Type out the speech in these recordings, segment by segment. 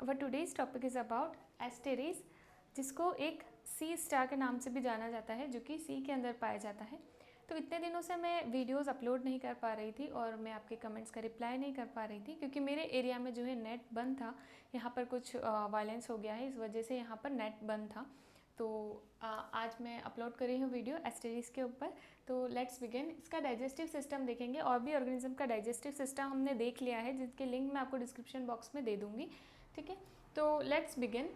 our today's topic is about एस्टेरेस, जिसको एक सी star के नाम से भी जाना जाता है, जो कि सी के अंदर पाया जाता है। तो इतने दिनों से मैं वीडियोस अपलोड नहीं कर पा रही थी और मैं आपके कमेंट्स का रिप्लाई नहीं कर पा रही थी, क्योंकि मेरे एरिया में जो है नेट बंद था। यहाँ पर कुछ वायलेंस हो गया है, इस वजह से यहाँ पर नेट बंद था। तो आज मैं अपलोड कर रही हूँ वीडियो एस्टेरिस के ऊपर। तो लेट्स बिगिन। इसका डाइजेस्टिव सिस्टम देखेंगे, और भी ऑर्गेनिज्म का डाइजेस्टिव सिस्टम हमने देख लिया है, जिसके लिंक मैं आपको डिस्क्रिप्शन बॉक्स में दे दूँगी। ठीक है, तो let's begin.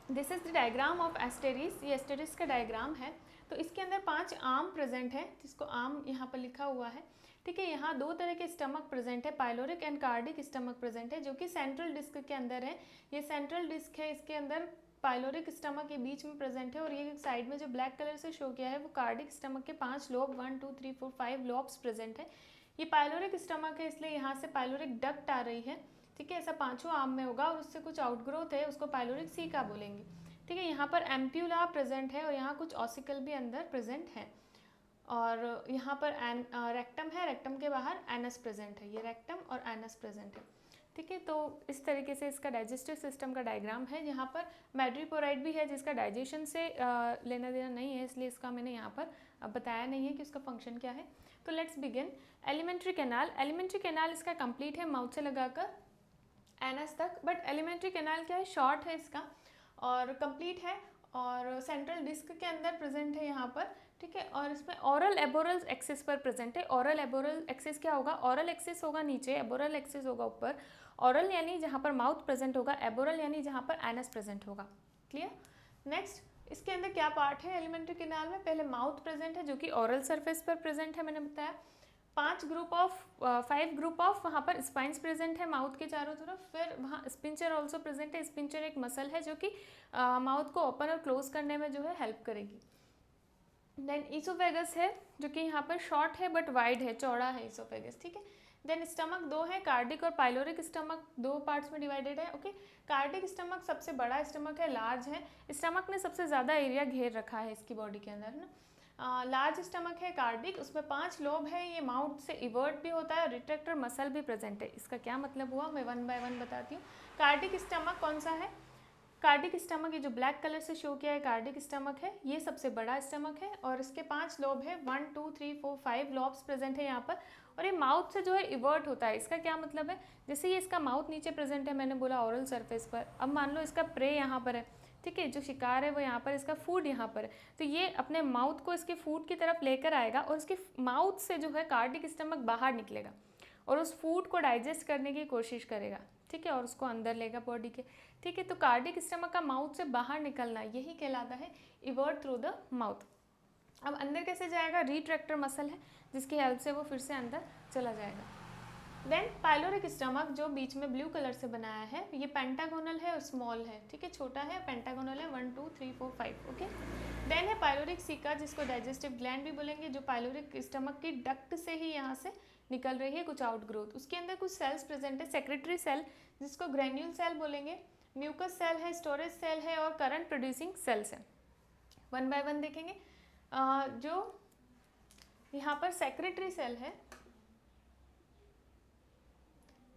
This is the diagram of Asterias. ये एस्टेरिस का डायग्राम है। तो इसके अंदर 5 आर्म प्रेजेंट है, जिसको आर्म यहाँ पर लिखा हुआ है। ठीक है, यहाँ 2 तरह के स्टमक प्रेजेंट है, pyloric and cardiac stomach present है, जो कि सेंट्रल डिस्क के अंदर है। ये सेंट्रल डिस्क है, इसके अंदर पाइलोरिक स्टमक के बीच में प्रेजेंट है, और ये साइड में जो ब्लैक कलर से शो किया है वो कार्डिक स्टमक के 5 लोब 1 2 3 4 5 लोब्स प्रेजेंट है। ये पाइलोरिक स्टमक है, इसलिए यहाँ से पाइलोरिक डक्ट आ रही है। ठीक है, ऐसा 5 आर्म में होगा, और उससे कुछ आउटग्रोथ है, उसको पाइलोरिक सीका बोलेंगे। ठीक है, यहाँ पर एम्प्यूला प्रेजेंट है, और यहाँ कुछ ऑसिकल भी अंदर प्रेजेंट है, और यहाँ पर रेक्टम है, रेक्टम के बाहर एनस प्रेजेंट है। ये रेक्टम और एनस प्रेजेंट है। ठीक है, तो इस तरीके से इसका डाइजेस्टिव सिस्टम का डायग्राम है। यहाँ पर मैड्रीपोराइड भी है, जिसका डाइजेशन से लेना देना नहीं है, इसलिए इसका मैंने यहाँ पर बताया नहीं है कि उसका फंक्शन क्या है। तो let's begin. Alimentary canal. Alimentary canal इसका कंप्लीट है, माउथ से लगाकर एनस तक। बट एलिमेंट्री कैनाल क्या है, शॉर्ट है इसका और कंप्लीट है, और सेंट्रल डिस्क के अंदर प्रेजेंट है यहाँ पर। ठीक है, और इसमें ऑरल एबोरल एक्सिस पर प्रेजेंट है। ऑरल एबोरल एक्सिस क्या होगा, ऑरल एक्सिस होगा नीचे, एबोरल एक्सिस होगा ऊपर। ऑरल यानी जहाँ पर माउथ प्रेजेंट होगा, एबोरल यानी जहाँ पर एनस प्रेजेंट होगा। क्लियर। नेक्स्ट, इसके अंदर क्या पार्ट है एलिमेंट्री कैनाल में। पहले माउथ प्रेजेंट है, जो कि ऑरल सरफेस पर प्रेजेंट है, मैंने बताया। 5 ग्रुप ऑफ वहाँ पर स्पाइंस प्रेजेंट है माउथ के चारों तरफ। फिर वहाँ स्पिंचर ऑल्सो प्रेजेंट है। स्पिंचर एक मसल है, जो कि माउथ को ओपन और क्लोज करने में जो है हेल्प करेगी। देन ईसोफेगस है, जो कि यहाँ पर शॉर्ट है बट वाइड है, चौड़ा है ईसोफेगस। ठीक है, देन स्टमक 2 है, कार्डिक और पाइलोरिक स्टमक 2 पार्ट्स में डिवाइडेड है। ओके, कार्डिक स्टमक सबसे बड़ा स्टमक है, लार्ज है। स्टमक ने सबसे ज़्यादा एरिया घेर रखा है इसकी बॉडी के अंदर, है ना। लार्ज स्टमक है कार्डिक, उसमें 5 लोब है। ये माउथ से इवर्ट भी होता है, रिट्रैक्टर मसल भी प्रेजेंट है। इसका क्या मतलब हुआ, मैं 1 बाय 1 बताती हूँ। कार्डिक स्टमक कौन सा है, कार्डिक स्टमक, ये जो ब्लैक कलर से शो किया है कार्डिक स्टमक है, ये सबसे बड़ा स्टमक है, और इसके 5 लोब है, 1 2 3 4 5 लोब्स प्रेजेंट है यहाँ पर। और ये माउथ से जो है इवर्ट होता है। इसका क्या मतलब है, जैसे ये इसका माउथ नीचे प्रेजेंट है, मैंने बोला ऑरल सरफेस पर। अब मान लो इसका प्रे यहाँ पर है, ठीक है, जो शिकार है वो यहाँ पर, इसका फूड यहाँ पर है, तो ये अपने माउथ को इसके फूड की तरफ लेकर आएगा, और इसके माउथ से जो है कार्डिक स्टमक बाहर निकलेगा, और उस फूड को डाइजेस्ट करने की कोशिश करेगा। ठीक है, और उसको अंदर लेगा बॉडी के। ठीक है, तो कार्डिक स्टमक का माउथ से बाहर निकलना यही कहलाता है इवर्ट थ्रू द माउथ। अब अंदर कैसे जाएगा, रिट्रैक्टर मसल है, जिसकी हेल्प से वो फिर से अंदर चला जाएगा। देन पाइलोरिक स्टमक, जो बीच में ब्लू कलर से बनाया है, ये पेंटागोनल है और स्मॉल है। ठीक है, छोटा है, पेंटागोनल है, 1 2 3 4 5। ओके, देन है पाइलोरिक सीका, जिसको डाइजेस्टिव ग्लैंड भी बोलेंगे, जो पाइलोरिक स्टमक की डक्ट से ही यहाँ से निकल रही है कुछ आउटग्रोथ। उसके अंदर कुछ सेल्स प्रेजेंट है, सेक्रेटरी सेल, जिसको ग्रेन्यूल सेल बोलेंगे, म्यूकस सेल है, स्टोरेज सेल है, और करंट प्रोड्यूसिंग सेल्स है। 1 बाय 1 देखेंगे। जो यहाँ पर सेक्रेटरी सेल है,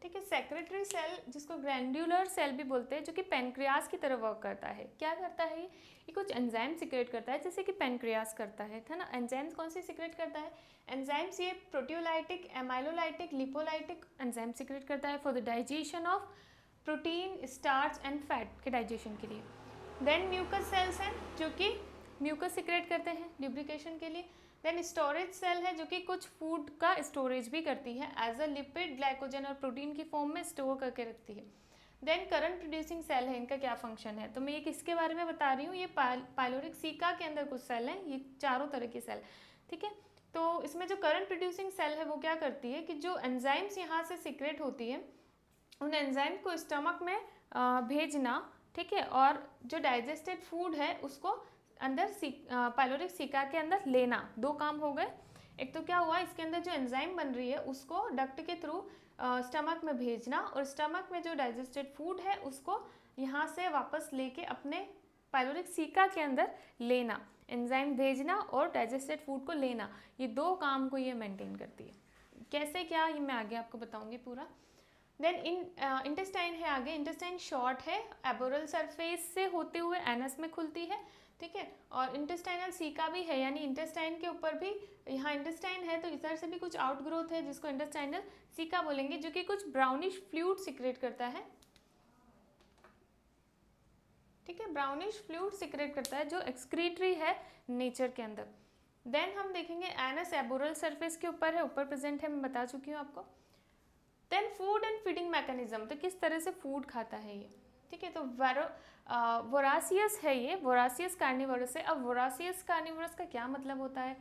ठीक है, सेक्रेटरी सेल, जिसको ग्रैंड्यूलर सेल भी बोलते हैं, जो कि पेनक्रियास की तरह वर्क करता है। क्या करता है ये कुछ एंजाइम सिक्रेट करता है, जैसे कि पेनक्रियास करता है ना। एंजाइम्स कौन सी सिक्रेट करता है, एंजाइम्स ये proteolytic, amylolytic, lipolytic enzyme secrete करता है for the digestion of protein, starch and fat के डाइजेशन के लिए। देन म्यूकस सेल्स हैं, जो कि म्यूकस सिक्रेट करते हैं ल्यूब्रिकेशन के लिए। देन स्टोरेज सेल है, जो कि कुछ फूड का स्टोरेज भी करती है, एज अ लिपिड, ग्लाइकोजन और प्रोटीन की फॉर्म में स्टोर करके रखती है। देन करंट प्रोड्यूसिंग सेल है, इनका क्या फंक्शन है, तो मैं ये किसके बारे में बता रही हूँ, ये पाइलोरिक सीका के अंदर कुछ सेल हैं, ये चारों तरह के सेल। ठीक है, तो इसमें जो करंट प्रोड्यूसिंग सेल है वो क्या करती है कि जो एंजाइम्स यहाँ से सिक्रेट होती है, उन एंजाइम को स्टमक में भेजना। ठीक है, और जो डाइजेस्टेड फूड है उसको अंदर पाइलोरिक सीका के अंदर लेना। 2 काम हो गए। एक तो क्या हुआ, इसके अंदर जो एंजाइम बन रही है उसको डक्ट के थ्रू स्टमक में भेजना, और स्टमक में जो डाइजेस्टेड फूड है उसको यहाँ से वापस लेके अपने पाइलोरिक सीका के अंदर लेना। एंजाइम भेजना और डाइजेस्टेड फूड को लेना, ये 2 काम को ये मेंटेन करती है। कैसे क्या, ये मैं आगे आपको बताऊंगी पूरा। देन इंटेस्टाइन है आगे, इंटेस्टाइन शॉर्ट है, एबोरल सरफेस से होते हुए एनस में खुलती है, ठीक है। और इंटेस्टाइनल सीका भी है, यानी इंटेस्टाइन के ऊपर भी, यहाँ इंटेस्टाइन है तो इधर से भी कुछ आउटग्रोथ है जिसको इंटेस्टाइनल सीका बोलेंगे, जो कि कुछ ब्राउनिश फ्लूइड सिक्रेट करता है, ठीक है, ब्राउनिश फ्लूइड सिक्रेट करता है जो एक्सक्रीटरी है नेचर के अंदर। देन हम देखेंगे एनस एबोरल सरफेस के ऊपर है, ऊपर प्रेजेंट है, मैं बता चुकी हूँ आपको। Then food and feeding mechanism, तो किस तरह से फूड खाता है ये, ठीक है। तो वोरासियस है ये, वोरासियस कार्निवोरस है। अब वोरासियस कार्निवोरस का क्या मतलब होता है,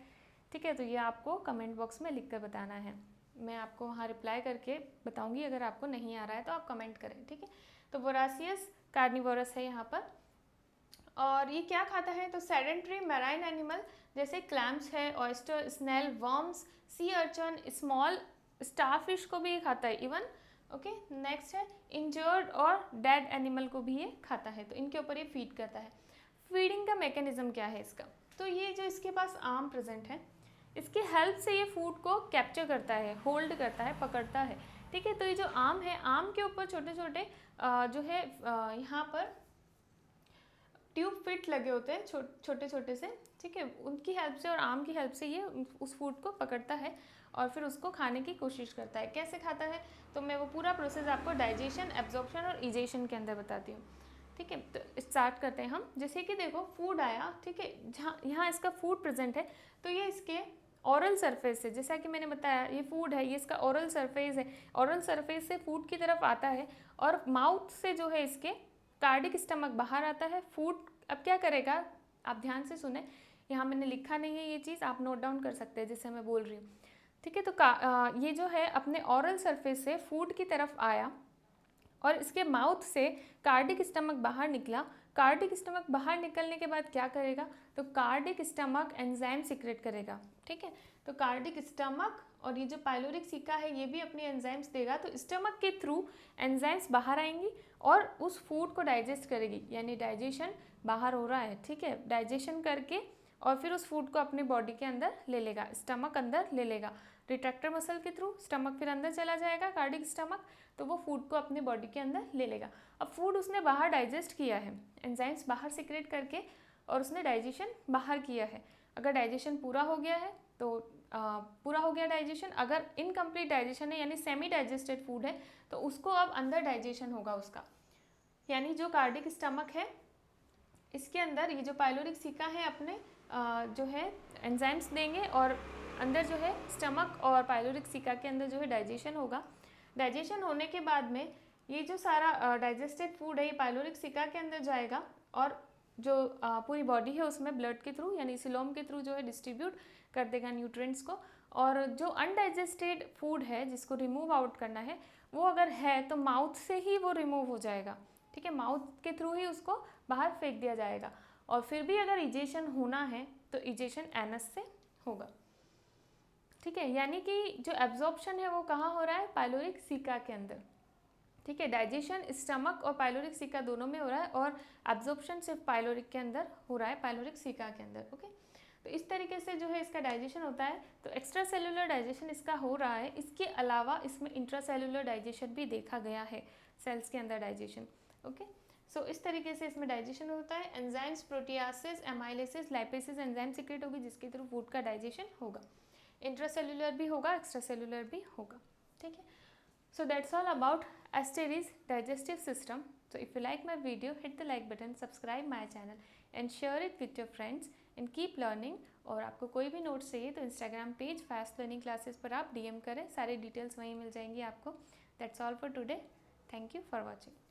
ठीक है, तो ये आपको कमेंट बॉक्स में लिख कर बताना है, मैं आपको वहाँ रिप्लाई करके बताऊंगी। अगर आपको नहीं आ रहा है तो आप कमेंट करें, ठीक है। तो वोरासियस कार्निवोरस है यहाँ पर। और ये क्या खाता है, तो सेडेंटरी मैराइन एनिमल जैसे क्लैम्स है, ऑयस्टर, स्नेल, वर्म्स, सी अर्चन, स्मॉल स्टारफिश को भी ये खाता है इवन, ओके। नेक्स्ट है इंजर्ड और डेड एनिमल को भी ये खाता है, तो इनके ऊपर ये फीड करता है। फीडिंग का मैकेनिज्म क्या है इसका, तो ये जो इसके पास आर्म प्रेजेंट है, इसकी हेल्प से ये फूड को कैप्चर करता है, होल्ड करता है, पकड़ता है, ठीक है। तो ये जो आर्म है, आर्म के ऊपर छोटे छोटे जो है यहाँ पर ट्यूब फिट लगे होते हैं छोटे छोटे से, ठीक है, उनकी हेल्प से और आर्म की हेल्प से ये उस फूड को पकड़ता है और फिर उसको खाने की कोशिश करता है। कैसे खाता है, तो मैं वो पूरा प्रोसेस आपको डाइजेशन, एब्जॉर्प्शन और इजेशन के अंदर बताती हूँ, ठीक है। तो स्टार्ट करते हैं हम। जैसे कि देखो फूड आया, ठीक है, जहाँ यहाँ इसका फूड प्रेजेंट है, तो ये इसके ओरल सरफेस से, जैसा कि मैंने बताया ये फूड है, ये इसका ओरल सरफेस है, ओरल सरफेस से फूड की तरफ आता है और माउथ से जो है इसके कार्डिक स्टमक बाहर आता है। फूड अब क्या करेगा, आप ध्यान से सुने, यहाँ मैंने लिखा नहीं है ये चीज़, आप नोट डाउन कर सकते हैं जिससे मैं बोल रही हूँ, ठीक है। तो ये जो है अपने ओरल सरफेस से फूड की तरफ आया और इसके माउथ से कार्डिक स्टमक बाहर निकला। कार्डिक स्टमक बाहर निकलने के बाद क्या करेगा, तो कार्डिक स्टमक एंजाइम सिक्रेट करेगा, ठीक है। तो कार्डिक स्टमक और ये जो पाइलोरिक सिका है ये भी अपनी एंजाइम्स देगा, तो स्टमक के थ्रू एंजाइम्स बाहर आएंगी और उस फूड को डाइजेस्ट करेगी, यानी डाइजेशन बाहर हो रहा है, ठीक है। डाइजेशन करके और फिर उस फूड को अपने बॉडी के अंदर ले लेगा, स्टमक अंदर ले लेगा, रिट्रैक्टर मसल के थ्रू स्टमक फिर अंदर चला जाएगा, कार्डिक स्टमक, तो वो फूड को अपने बॉडी के अंदर ले लेगा। अब फूड उसने बाहर डाइजेस्ट किया है, एंजाइम्स बाहर सिक्रेट करके, और उसने डाइजेशन बाहर किया है। अगर डाइजेशन पूरा हो गया है तो पूरा हो गया डाइजेशन, अगर इनकम्प्लीट डाइजेशन है यानी सेमी डाइजेस्टेड फूड है तो उसको अब अंदर डाइजेशन होगा उसका, यानी जो कार्डिक स्टमक है इसके अंदर ये जो पाइलोरिक सिका है अपने जो है एंजाइम्स देंगे और अंदर जो है स्टमक और पाइलोरिक सिका के अंदर जो है डाइजेशन होगा। डाइजेशन होने के बाद में ये जो सारा डाइजेस्टेड फूड है ये पाइलोरिक सिका के अंदर जाएगा और जो पूरी बॉडी है उसमें ब्लड के थ्रू यानी सिलोम के थ्रू जो है डिस्ट्रीब्यूट कर देगा न्यूट्रिएंट्स को। और जो अनडाइजेस्टेड फूड है जिसको रिमूव आउट करना है वो अगर है तो माउथ से ही वो रिमूव हो जाएगा, ठीक है, माउथ के थ्रू ही उसको बाहर फेंक दिया जाएगा। और फिर भी अगर इजेशन होना है तो इजेशन एनस से होगा, ठीक है, यानी कि जो एब्जॉर्प्शन है वो कहाँ हो रहा है, पाइलोरिक सिका के अंदर, ठीक है। डाइजेशन स्टमक और पाइलोरिक सिका दोनों में हो रहा है और एब्जॉर्प्शन सिर्फ पाइलोरिक के अंदर हो रहा है, पाइलोरिक सिका के अंदर, ओके। तो इस तरीके से जो है इसका डाइजेशन होता है। तो एक्स्ट्रा सेलुलर डाइजेशन इसका हो रहा है, इसके अलावा इसमें इंट्रा सेलुलर डाइजेशन भी देखा गया है, सेल्स के अंदर डाइजेशन, ओके। सो इस तरीके से इसमें डाइजेशन होता है। एंजाइम्स, प्रोटियासिस, एमाइलेसिस, लाइपेसिस एंजाइम सिक्रेट होगी जिसके थ्रू फूड का डाइजेशन होगा। इंट्रासेल्युलर भी होगा, एक्स्ट्रा सेलुलर भी होगा, ठीक है। So that's all about Asteri's digestive system. So if you like my video, hit the like button, subscribe my channel and share it with your friends and keep learning. और आपको कोई भी notes चाहिए तो Instagram page fast learning classes पर आप DM करें, सारी डिटेल्स वहीं मिल जाएंगी आपको। That's all for today. Thank you for watching.